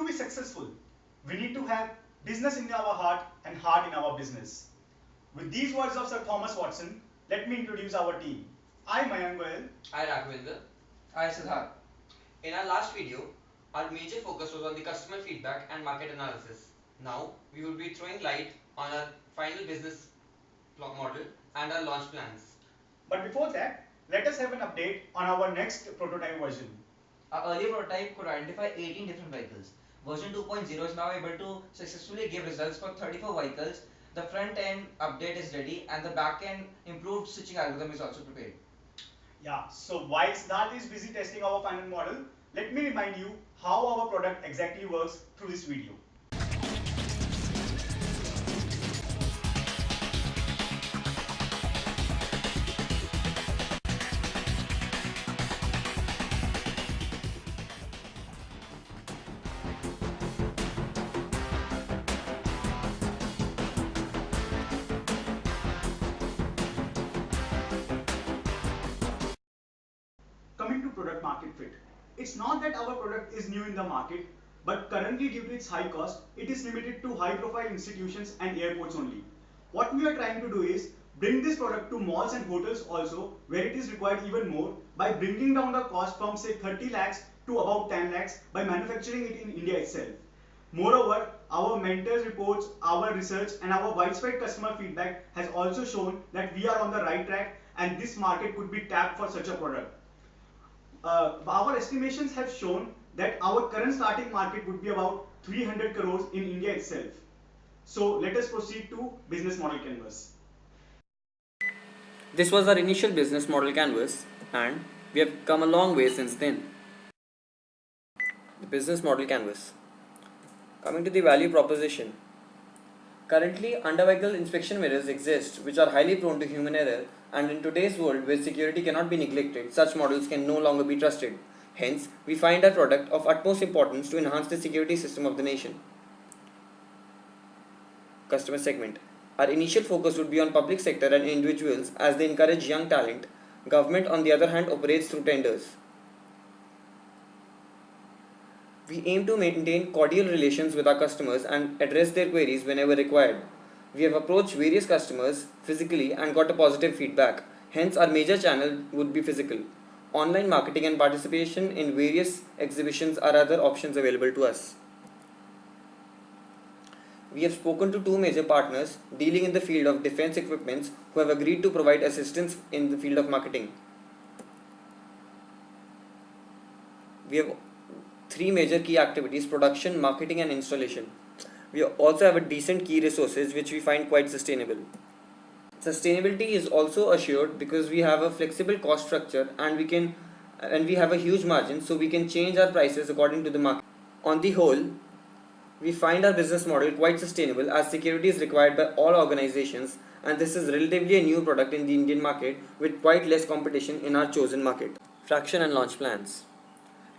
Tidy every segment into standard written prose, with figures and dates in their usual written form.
To be successful, we need to have business in our heart and heart in our business. With these words of Sir Thomas Watson, let me introduce our team. I, Mayank Goyal. Hi Raghavendra. Hi Siddharth. In our last video, our major focus was on the customer feedback and market analysis. Now, we will be throwing light on our final business model and our launch plans. But before that, let us have an update on our next prototype version. Our earlier prototype could identify 18 different vehicles. Version 2.0 is now able to successfully give results for 34 vehicles. The front end update is ready and the back end improved switching algorithm is also prepared. Yeah, so while Siddharth is busy testing our final model, let me remind you how our product exactly works through this video. Coming to product market fit. It's not that our product is new in the market, but currently due to its high cost, it is limited to high profile institutions and airports only. What we are trying to do is bring this product to malls and hotels also, where it is required even more, by bringing down the cost from say 30 lakhs to about 10 lakhs by manufacturing it in India itself. Moreover, our mentors reports, our research and our widespread customer feedback has also shown that we are on the right track and this market could be tapped for such a product. Our estimations have shown that our current starting market would be about 300 crores in India itself. So let us proceed to business model canvas. This was our initial business model canvas and we have come a long way since then. The business model canvas. Coming to the value proposition. Currently, under-vehicle inspection mirrors exist which are highly prone to human error, and in today's world where security cannot be neglected, such models can no longer be trusted. Hence, we find our product of utmost importance to enhance the security system of the nation. Customer segment. Our initial focus would be on public sector and individuals as they encourage young talent. Government, on the other hand, operates through tenders. We aim to maintain cordial relations with our customers and address their queries whenever required. We have approached various customers physically and got a positive feedback. Hence, our major channel would be physical. Online marketing and participation in various exhibitions are other options available to us. We have spoken to two major partners dealing in the field of defense equipments who have agreed to provide assistance in the field of marketing. We have three major key activities: production, marketing and installation. We also have a decent key resources which we find quite sustainable. Sustainability is also assured because we have a flexible cost structure and we have a huge margin, so we can change our prices according to the market. On the whole, we find our business model quite sustainable as security is required by all organizations, and this is relatively a new product in the Indian market with quite less competition in our chosen market. Traction and launch plans.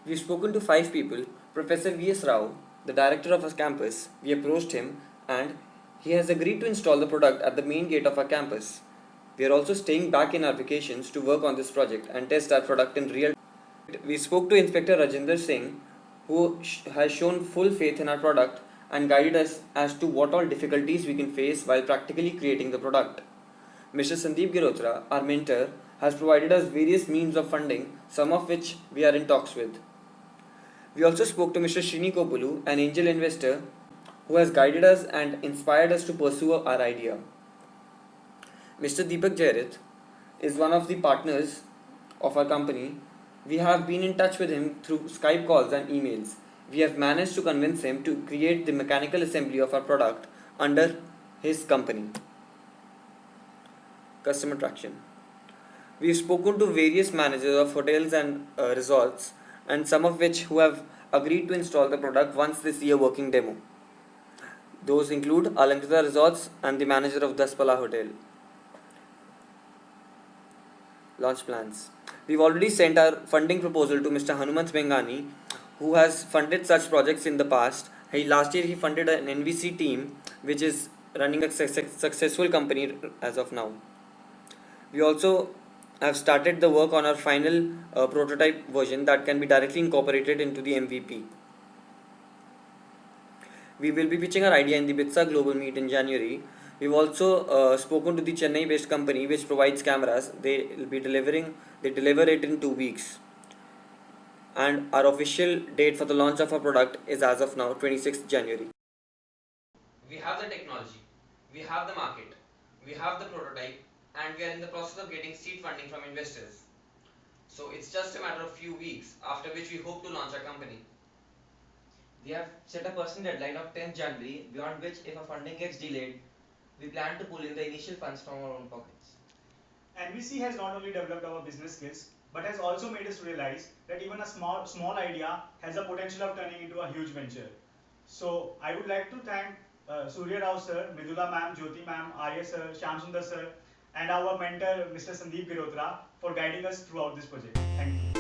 We've spoken to 5 people. Professor V.S. Rao, the director of our campus, we approached him and he has agreed to install the product at the main gate of our campus. We are also staying back in our vacations to work on this project and test our product in real time. We spoke to Inspector Rajinder Singh, who has shown full faith in our product and guided us as to what all difficulties we can face while practically creating the product. Mr. Sandeep Girotra, our mentor, has provided us various means of funding, some of which we are in talks with. We also spoke to Mr. Srini Kopulu, an angel investor, who has guided us and inspired us to pursue our idea. Mr. Deepak Jairit is one of the partners of our company. We have been in touch with him through Skype calls and emails. We have managed to convince him to create the mechanical assembly of our product under his company. Customer traction. We have spoken to various managers of hotels and resorts, and some of which who have agreed to install the product once they see a working demo. Those include Alankrita Resorts and the manager of Daspala Hotel. Launch plans. We've already sent our funding proposal to Mr. Hanumant Bengani, who has funded such projects in the past. Last year he funded an NVC team which is running a successful company as of now. We also have started the work on our final prototype version that can be directly incorporated into the MVP. We will be pitching our idea in the BITSA Global Meet in January. We've also spoken to the Chennai-based company which provides cameras. They deliver it in 2 weeks. And our official date for the launch of our product is as of now 26th January. We have the technology, we have the market, we have the prototype, and we are in the process of getting seed funding from investors. So it's just a matter of few weeks, after which we hope to launch our company. We have set a personal deadline of 10th January, beyond which, if our funding gets delayed, we plan to pull in the initial funds from our own pockets. NVC has not only developed our business skills, but has also made us realize that even a small idea has the potential of turning into a huge venture. So I would like to thank Surya Rao sir, Mridula ma'am, Jyoti ma'am, Arya sir, Shyam Sundar sir, and our mentor Mr. Sandeep Girotra for guiding us throughout this project. Thank you.